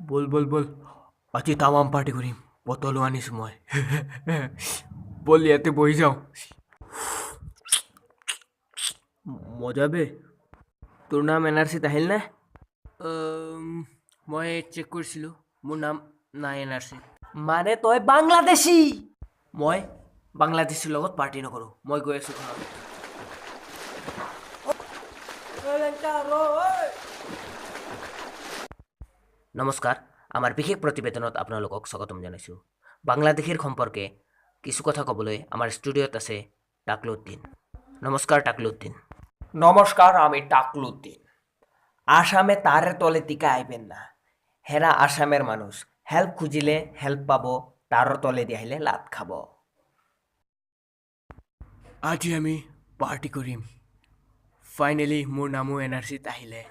বল বল বল আজি তামাম পাৰ্টি কৰিম বটলো আনিছোঁ মই বল ইয়াতে বহি যাওঁ মজা বে তোৰ নাম এনআৰচিত আহিল নে মই চেক কৰিছিলোঁ মোৰ নাম নাই এনআৰচিত মানে তই বাংলাদেশী মই বাংলাদেশীৰ লগত পাৰ্টি নকৰোঁ মই গৈ আছোঁ ঘৰত নমস্কাৰ আমাৰ বিশেষ প্ৰতিবেদনত আপোনালোকক স্বাগতম জনাইছোঁ বাংলাদেশীৰ সম্পৰ্কে কিছু কথা ক'বলৈ আমাৰ ষ্টুডিঅ'ত আছে টাকলুদ্দিন নমস্কাৰ টাকলুদ্দিন নমস্কার আমি টাকলুদ্দিন আসামে তারে তলে টিকা আইবেন না হেরা আসামের মানুষ হেল্প খুঁজিলে হেল্প পাব তাৰৰ তলেদি আহিলে লাত খাব আজি আমি পাৰ্টি কৰিম ফাইনেলি মোৰ নামো এনআৰচিত আহিলে